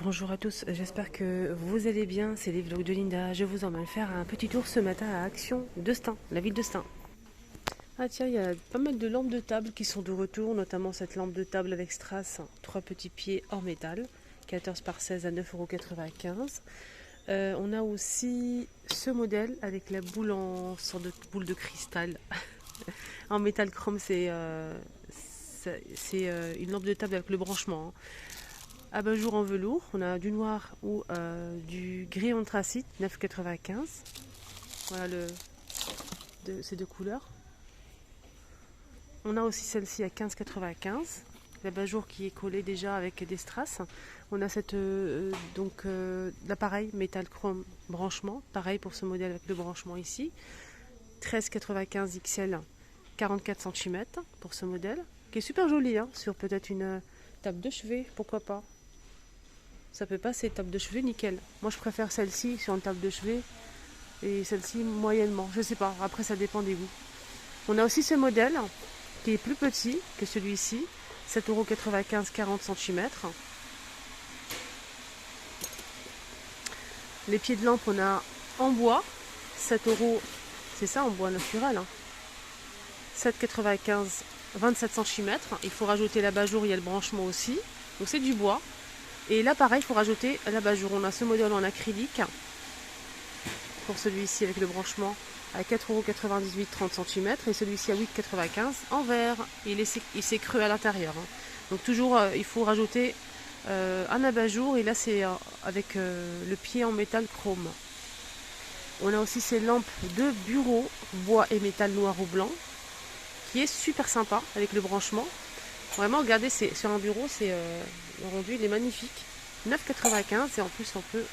Bonjour à tous, j'espère que vous allez bien, c'est les vlogs de Linda. Je vous emmène faire un petit tour ce matin à Action de Stein, la ville de Stein. Ah tiens, il y a pas mal de lampes de table qui sont de retour, notamment cette lampe de table avec strass, 3 petits pieds hors métal, 14 par 16 à 9,95 €. On a aussi ce modèle avec la boule en sorte de boule de cristal en métal chrome, c'est une lampe de table avec le branchement, hein. Abat-jour en velours, on a du noir ou du gris anthracite, 9,95 €. Voilà ces deux couleurs. On a aussi celle-ci à 15,95 €. L'abat-jour qui est collé déjà avec des strass. On a l'appareil métal chrome branchement, pareil pour ce modèle avec le branchement ici. 13,95 XL, 44 cm pour ce modèle, qui est super joli, hein, sur peut-être une table de chevet, pourquoi pas. Ça peut passer, table de chevet, nickel. Moi, je préfère celle-ci sur une table de chevet et celle-ci moyennement. Je sais pas, après, ça dépend des goûts. On a aussi ce modèle qui est plus petit que celui-ci, 7,95 €, 40 cm. Les pieds de lampe, on a en bois, 7 €, c'est ça, en bois naturel, hein. 7,95 €, 27 cm. Il faut rajouter l'abat-jour, il y a le branchement aussi. Donc c'est du bois. Et là, pareil, il faut rajouter l'abat-jour. On a ce modèle en acrylique pour celui-ci avec le branchement à 4,98 €, 30 cm. Et celui-ci à 8,95 € en verre. Il s'est creux à l'intérieur, hein. Donc toujours, il faut rajouter un abat-jour. Et là, c'est avec le pied en métal chrome. On a aussi ces lampes de bureau, bois et métal noir ou blanc, qui est super sympa avec le branchement. Vraiment, regardez, c'est sur un bureau, le rendu, il est magnifique. 9,95 € et en plus on peut.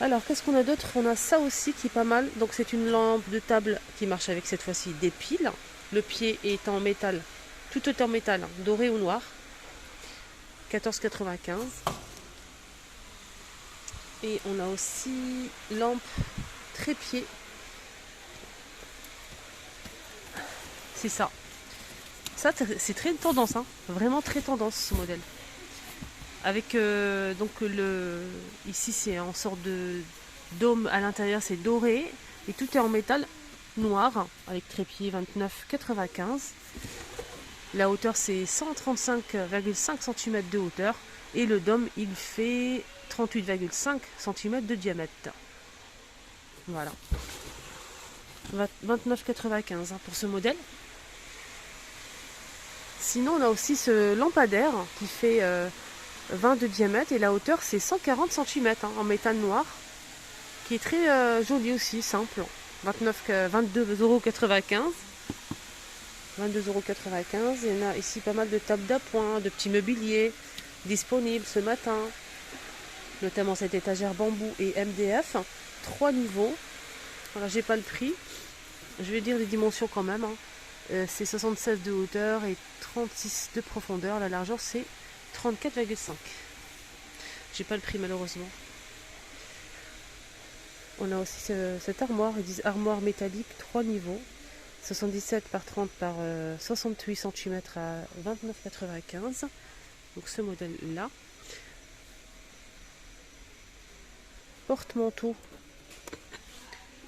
Alors, qu'est-ce qu'on a d'autre? On a ça aussi qui est pas mal. Donc c'est une lampe de table qui marche avec cette fois-ci des piles. Le pied est en métal, tout est en métal, hein, doré ou noir. 14,95 €. Et on a aussi lampe trépied. C'est ça. Ça, c'est très tendance, hein. Vraiment très tendance ce modèle. Avec ici c'est en sorte de dôme à l'intérieur, c'est doré et tout est en métal noir avec trépied 29,95 €. La hauteur c'est 135,5 cm de hauteur et le dôme il fait 38,5 cm de diamètre. Voilà. 29,95 € hein, pour ce modèle. Sinon, on a aussi ce lampadaire qui fait 20 de diamètre et la hauteur c'est 140 cm, hein, en métal noir, qui est très joli aussi, simple. 22,95 €. 22,95 €. Il y en a ici pas mal de tables d'appoint, de petits mobiliers disponibles ce matin, notamment cette étagère bambou et MDF, 3 niveaux. Voilà, j'ai pas le prix. Je vais dire les dimensions quand même, hein. C'est 76 de hauteur et 36 de profondeur. La largeur c'est 34,5. J'ai pas le prix malheureusement. On a aussi cette armoire, ils disent armoire métallique 3 niveaux, 77 par 30 par 68 cm à 29,95 €. Donc ce modèle là. Porte-manteau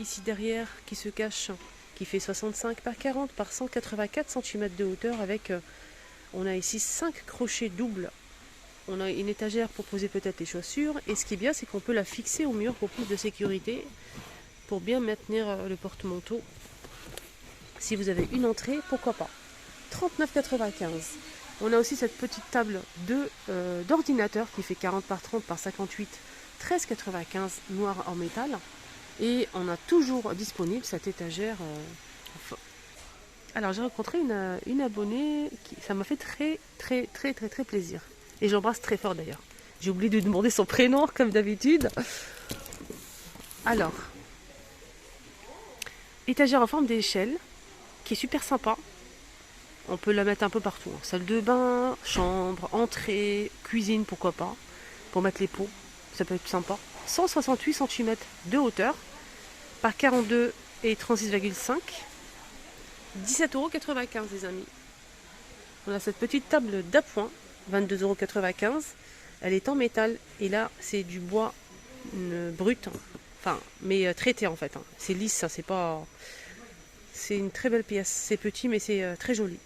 ici derrière qui se cache, qui fait 65 par 40 par 184 cm de hauteur avec, on a ici 5 crochets doubles. On a une étagère pour poser peut-être les chaussures. Et ce qui est bien, c'est qu'on peut la fixer au mur pour plus de sécurité, pour bien maintenir le porte-manteau. Si vous avez une entrée, pourquoi pas. 39,95 €. On a aussi cette petite table d'ordinateur qui fait 40 par 30 par 58, 13,95 € noir en métal. Et on a toujours disponible cette étagère. Alors j'ai rencontré une abonnée, ça m'a fait très plaisir. Et j'embrasse très fort d'ailleurs. J'ai oublié de lui demander son prénom comme d'habitude. Alors, étagère en forme d'échelle, qui est super sympa. On peut la mettre un peu partout, hein. Salle de bain, chambre, entrée, cuisine, pourquoi pas. Pour mettre les pots, ça peut être sympa. 168 cm de hauteur par 42 et 36,5. 17,95 € les amis. On a cette petite table d'appoint 22,95 €. Elle est en métal. Et là, c'est du bois brut. Enfin, mais traité en fait. C'est lisse, ça, c'est pas... C'est une très belle pièce. C'est petit, mais c'est très joli.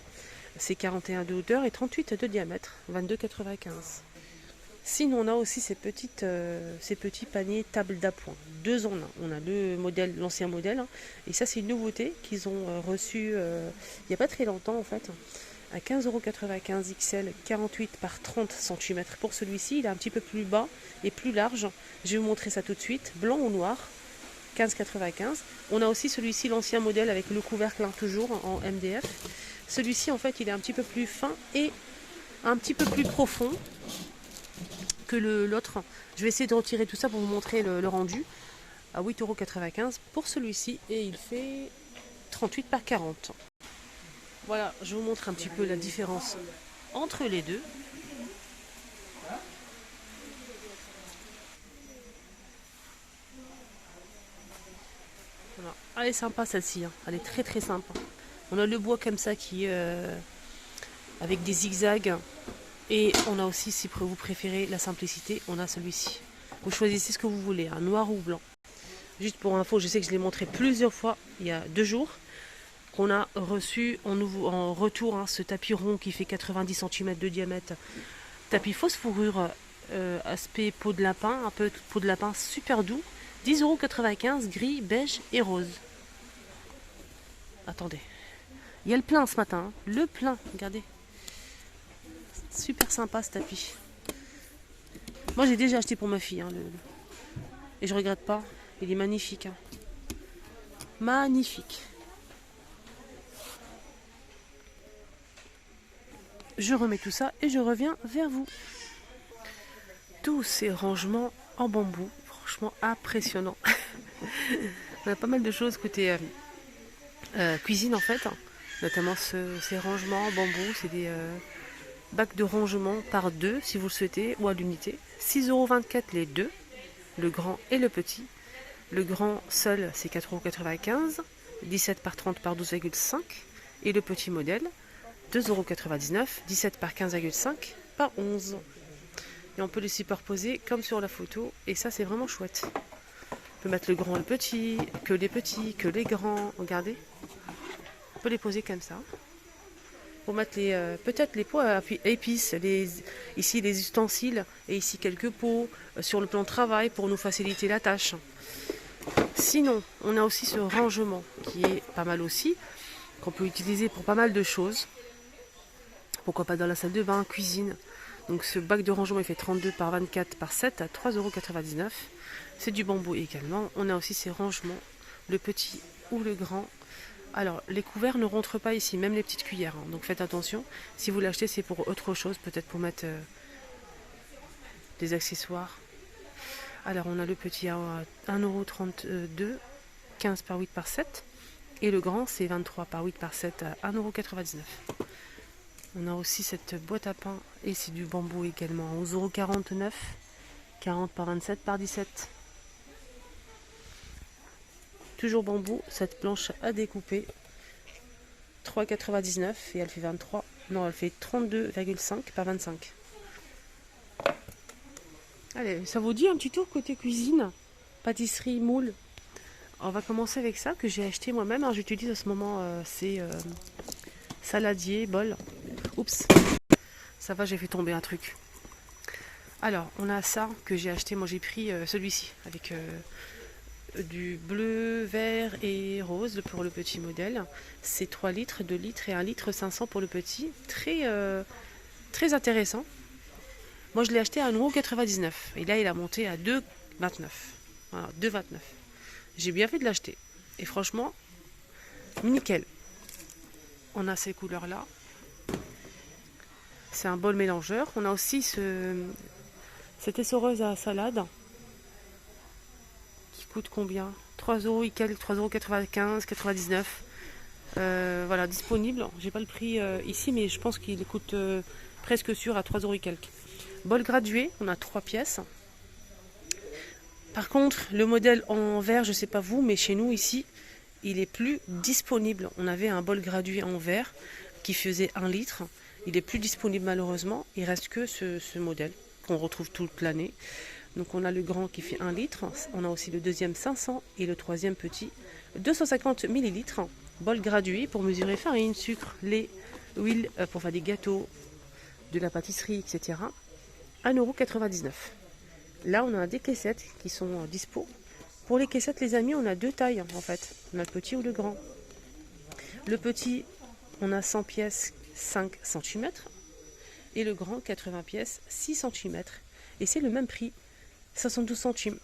C'est 41 de hauteur et 38 de diamètre. 22,95 €. Sinon, on a aussi ces petits paniers table d'appoint. Deux en un. On a le modèle, l'ancien modèle. Et ça, c'est une nouveauté qu'ils ont reçue il n'y a pas très longtemps en fait. À 15,95 € XL, 48 par 30 cm. Pour celui-ci, il est un petit peu plus bas et plus large. Je vais vous montrer ça tout de suite. Blanc ou noir, 15,95 €. On a aussi celui-ci, l'ancien modèle, avec le couvercle toujours en MDF. Celui-ci, en fait, il est un petit peu plus fin et un petit peu plus profond que l'autre. Je vais essayer de retirer tout ça pour vous montrer le rendu. À 8,95 € pour celui-ci. Et il fait 38 par 40. Voilà, je vous montre un petit peu la différence entre les deux. Voilà. Elle est sympa celle-ci, elle est très très sympa. On a le bois comme ça qui avec des zigzags. Et on a aussi, si vous préférez la simplicité, on a celui-ci. Vous choisissez ce que vous voulez, noir ou blanc. Juste pour info, je sais que je l'ai montré plusieurs fois il y a 2 jours. Qu'on a reçu en retour ce tapis rond qui fait 90 cm de diamètre. Tapis fausse fourrure, aspect peau de lapin, un peu peau de lapin super doux. 10,95 €, gris, beige et rose. Attendez. Il y a le plein ce matin. Le plein, regardez. Super sympa ce tapis. Moi j'ai déjà acheté pour ma fille. Et je regrette pas. Il est magnifique. Magnifique. Je remets tout ça et je reviens vers vous. Tous ces rangements en bambou, franchement impressionnant. On a pas mal de choses côté cuisine en fait, notamment ces rangements en bambou. C'est des bacs de rangement par 2 si vous le souhaitez ou à l'unité. 6,24 € les deux, le grand et le petit. Le grand seul c'est 4,95 €, 17 par 30 par 12,5 € et le petit modèle 2,99 €, 17 par 15,5 par 11. Et on peut les superposer comme sur la photo. Et ça, c'est vraiment chouette. On peut mettre le grand et le petit, que les petits, que les grands. Regardez. On peut les poser comme ça. Pour mettre peut-être les pots à épices. Ici, les ustensiles. Et ici, quelques pots sur le plan de travail pour nous faciliter la tâche. Sinon, on a aussi ce rangement qui est pas mal aussi. Qu'on peut utiliser pour pas mal de choses. Pourquoi pas dans la salle de bain, cuisine. Donc ce bac de rangement il fait 32 par 24 par 7 à 3,99 €. C'est du bambou également. On a aussi ces rangements, le petit ou le grand. Alors les couverts ne rentrent pas ici, même les petites cuillères. Donc faites attention. Si vous l'achetez c'est pour autre chose, peut-être pour mettre des accessoires. Alors on a le petit à 1,32 €, 15 par 8 par 7. Et le grand c'est 23 par 8 par 7 à 1,99 €. On a aussi cette boîte à pain et c'est du bambou également à 11,49 €, 40 par 27 par 17. Toujours bambou, cette planche à découper, 3,99 € et elle fait 23. Non, elle fait 32,5 par 25. Allez, ça vous dit un petit tour côté cuisine, pâtisserie, moule. On va commencer avec ça que j'ai acheté moi-même. J'utilise à ce moment c'est saladier, bol. Oups, ça va, j'ai fait tomber un truc. Alors, on a ça que j'ai acheté. Moi, j'ai pris celui-ci avec du bleu, vert et rose pour le petit modèle. C'est 3 litres, 2 litres et 1 litre 500 pour le petit. Très intéressant. Moi, je l'ai acheté à 1,99 € et là, il a monté à 2,29 €. Voilà, 2,29 €. J'ai bien fait de l'acheter. Et franchement, nickel. On a ces couleurs-là. C'est un bol mélangeur. On a aussi cette essoreuse à salade qui coûte combien? 3 €, 3,95 €, 99. Voilà, disponible. J'ai pas le prix ici, mais je pense qu'il coûte presque sûr à 3 € quelques. Bol gradué, on a 3 pièces. Par contre, le modèle en verre, je sais pas vous, mais chez nous ici, il est plus disponible. On avait un bol gradué en verre qui faisait 1 litre Il est plus disponible malheureusement. Il reste que ce modèle qu'on retrouve toute l'année. Donc on a le grand qui fait 1 litre. On a aussi le deuxième 500 et le troisième petit 250 millilitres. Bol gradué pour mesurer farine, sucre, lait, huile pour faire des gâteaux, de la pâtisserie, etc. 1,99 €. Là, on a des caissettes qui sont dispo. Pour les caissettes, les amis, on a 2 tailles en fait. On a le petit ou le grand. Le petit, on a 100 pièces, 5 cm. Et le grand, 80 pièces, 6 cm. Et c'est le même prix, 72 centimes.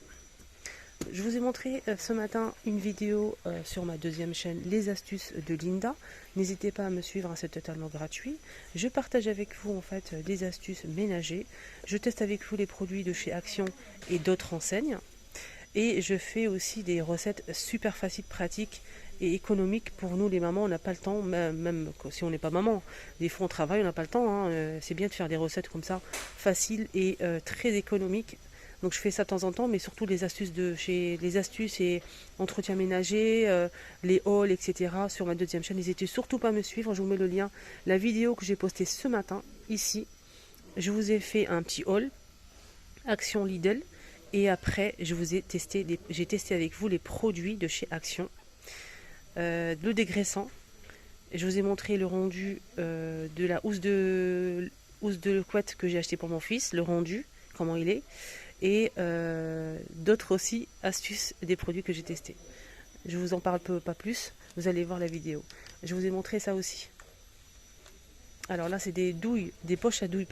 Je vous ai montré ce matin une vidéo sur ma deuxième chaîne, les astuces de Linda. N'hésitez pas à me suivre, c'est totalement gratuit. Je partage avec vous en fait des astuces ménagers. Je teste avec vous les produits de chez Action et d'autres enseignes. Et je fais aussi des recettes super faciles, pratiques et économiques pour nous les mamans. On n'a pas le temps, même si on n'est pas maman. Des fois on travaille, on n'a pas le temps. Hein. C'est bien de faire des recettes comme ça, faciles et très économiques. Donc je fais ça de temps en temps, mais surtout les astuces de chez les astuces et entretien ménager, les hauls, etc. sur ma deuxième chaîne. N'hésitez surtout pas à me suivre, je vous mets le lien. La vidéo que j'ai postée ce matin, ici, je vous ai fait un petit haul, Action Lidl, et après j'ai testé avec vous les produits de chez Action. Le dégraissant, je vous ai montré le rendu de la housse de couette que j'ai acheté pour mon fils, le rendu, comment il est. Et d'autres aussi astuces des produits que j'ai testés. Je vous en parle pas plus, vous allez voir la vidéo. Je vous ai montré ça aussi. Alors là c'est des poches à douille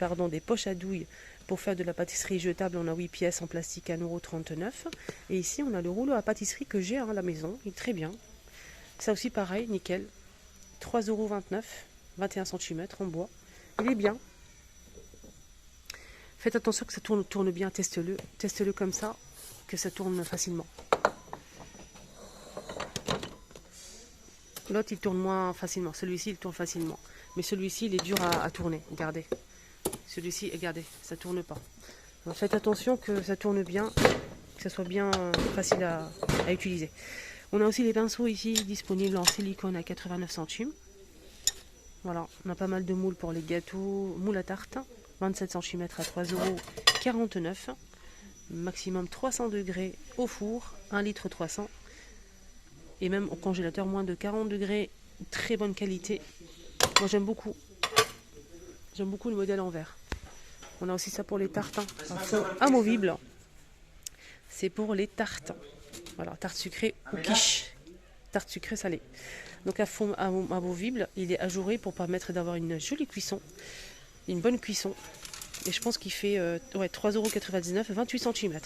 pour faire de la pâtisserie jetable. On a 8 pièces en plastique à 1,39 €. Et ici on a le rouleau à pâtisserie que j'ai à la maison, il est très bien. Ça aussi pareil, nickel. 3,29 €, 21 cm en bois. Il est bien. Faites attention que ça tourne bien, testez-le comme ça, que ça tourne facilement. L'autre il tourne moins facilement, celui-ci il tourne facilement. Mais celui-ci il est dur à tourner, regardez. Celui-ci, regardez, ça tourne pas. Alors, faites attention que ça tourne bien, que ça soit bien facile à utiliser. On a aussi les pinceaux ici disponibles en silicone à 89 centimes. Voilà, on a pas mal de moules pour les gâteaux, moules à tarte. 27 cm à 3,49 €, maximum 300 degrés au four, 1 litre 300, et même au congélateur moins de 40 degrés, très bonne qualité. Moi j'aime beaucoup le modèle en verre. On a aussi ça pour les tartes, un fond amovible, c'est pour les tartes, voilà, tarte sucrée ou quiche, tarte sucrée salée. Donc un fond amovible, il est ajouré pour permettre d'avoir une jolie cuisson. Une bonne cuisson, et je pense qu'il fait 3,99 €, 28 cm.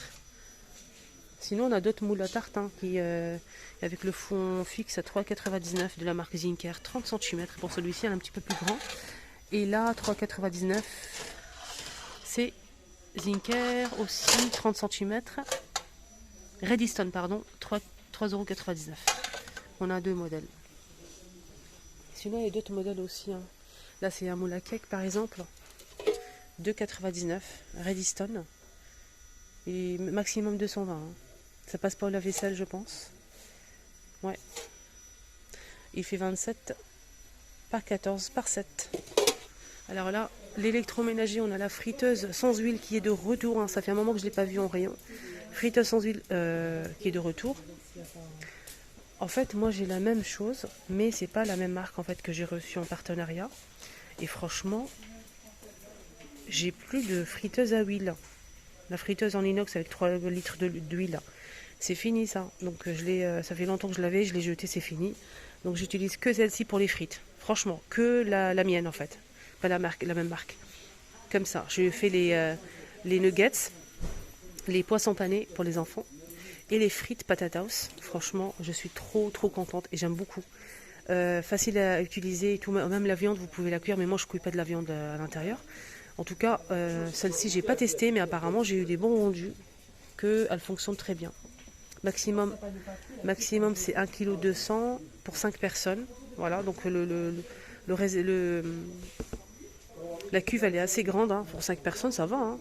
Sinon on a d'autres moules à tarte qui avec le fond fixe à 3,99 € de la marque Zinker, 30 cm. Pour celui-ci un petit peu plus grand, et là 3,99 €, c'est Zinker aussi, 30 cm, Redstone pardon, 3,99 €. On a deux modèles. Sinon il y a d'autres modèles aussi. Là c'est un moule à cake par exemple, 2,99 €, Redstone, et maximum 220. Ça passe pas au lave-vaisselle je pense. Ouais. Il fait 27 par 14 par 7. Alors là, l'électroménager, on a la friteuse sans huile qui est de retour. Ça fait un moment que je ne l'ai pas vue en rayon. Friteuse sans huile qui est de retour. En fait, moi j'ai la même chose, mais c'est pas la même marque en fait que j'ai reçue en partenariat. Et franchement, j'ai plus de friteuse à huile. La friteuse en inox avec 3 litres d'huile, c'est fini ça. Donc ça fait longtemps que je l'avais, je l'ai jetée, c'est fini. Donc j'utilise que celle-ci pour les frites. Franchement, que la mienne en fait. Pas la même marque. Comme ça, je fais les nuggets, les poissons panés pour les enfants. Et les frites patatas, franchement, je suis trop contente et j'aime beaucoup. Facile à utiliser et tout, même la viande, vous pouvez la cuire, mais moi je ne cuis pas de la viande à l'intérieur. En tout cas, celle-ci, j'ai pas testé, mais apparemment j'ai eu des bons rendus, qu'elle fonctionne très bien. Maximum c'est 1,2 kg pour 5 personnes. Voilà, donc la cuve elle est assez grande, pour 5 personnes, ça va.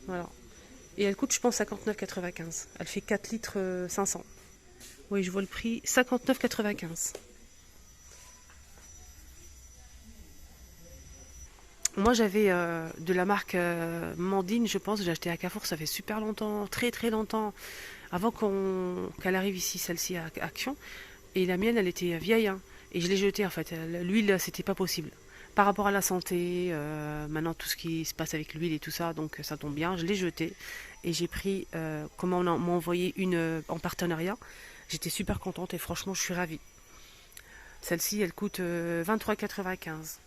Voilà. Et elle coûte, je pense, 59,95 €. Elle fait 4 litres 500. Oui, je vois le prix, 59,95 €. Moi j'avais de la marque Mandine, je pense, j'ai acheté à Carrefour, ça fait super longtemps, très très longtemps, avant qu'elle arrive ici, celle-ci à Action. Et la mienne, elle était vieille, hein, et je l'ai jetée en fait. L'huile, c'était pas possible. Par rapport à la santé, maintenant tout ce qui se passe avec l'huile et tout ça, donc ça tombe bien, je l'ai jetée. Et j'ai pris, comment on m'a envoyé une en partenariat. J'étais super contente et franchement, je suis ravie. Celle-ci, elle coûte 23,95.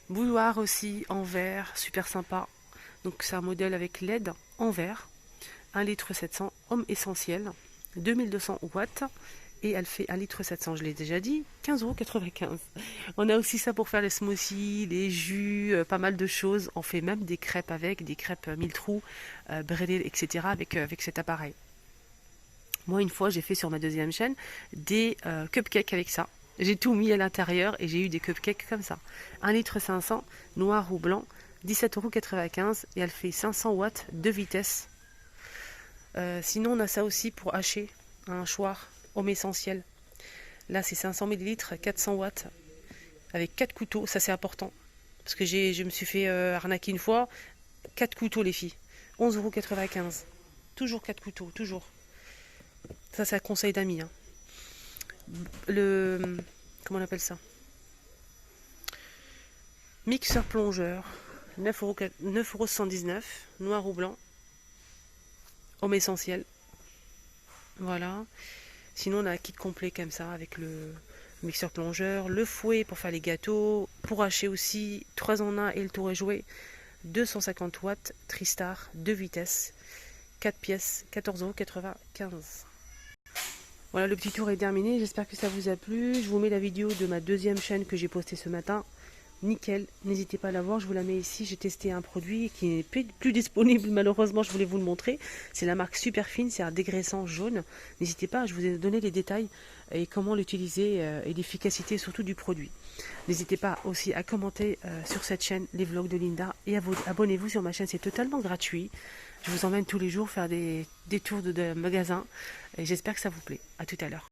Bouilloire aussi en verre, super sympa. Donc c'est un modèle avec LED en verre. 1,7 litre homme essentiel, 2200 watts. Et elle fait 1,7 litre, je l'ai déjà dit, 15,95 €. On a aussi ça pour faire les smoothies, les jus, pas mal de choses. On fait même des crêpes avec, des crêpes mille trous, bredel, etc. avec cet appareil. Moi, une fois, j'ai fait sur ma deuxième chaîne des cupcakes avec ça. J'ai tout mis à l'intérieur et j'ai eu des cupcakes comme ça. 1,5 litre, noir ou blanc, 17,95 € et elle fait 500 watts de vitesse. Sinon, on a ça aussi pour hacher un hachoir homme essentiel. Là, c'est 500 millilitres, 400 watts avec 4 couteaux. Ça, c'est important parce que je me suis fait arnaquer une fois. 4 couteaux, les filles. 11,95 €. Toujours 4 couteaux, toujours. Ça, c'est un conseil d'amis, hein. Le. Comment on appelle ça? Mixeur plongeur, 9,79 €, noir ou blanc, homme essentiel. Voilà. Sinon, on a un kit complet comme ça avec le mixeur plongeur, le fouet pour faire les gâteaux, pour hacher aussi, 3 en 1 et le tour est joué. 250 watts, Tristar, 2 vitesses, 4 pièces, 14,95 €. Voilà, le petit tour est terminé, j'espère que ça vous a plu. Je vous mets la vidéo de ma deuxième chaîne que j'ai postée ce matin. Nickel, n'hésitez pas à la voir, je vous la mets ici. J'ai testé un produit qui n'est plus disponible, malheureusement, je voulais vous le montrer. C'est la marque Superfine, c'est un dégraissant jaune. N'hésitez pas, je vous ai donné les détails et comment l'utiliser et l'efficacité surtout du produit. N'hésitez pas aussi à commenter sur cette chaîne les vlogs de Linda et abonnez-vous sur ma chaîne, c'est totalement gratuit. Je vous emmène tous les jours faire des tours de magasins et j'espère que ça vous plaît. À tout à l'heure.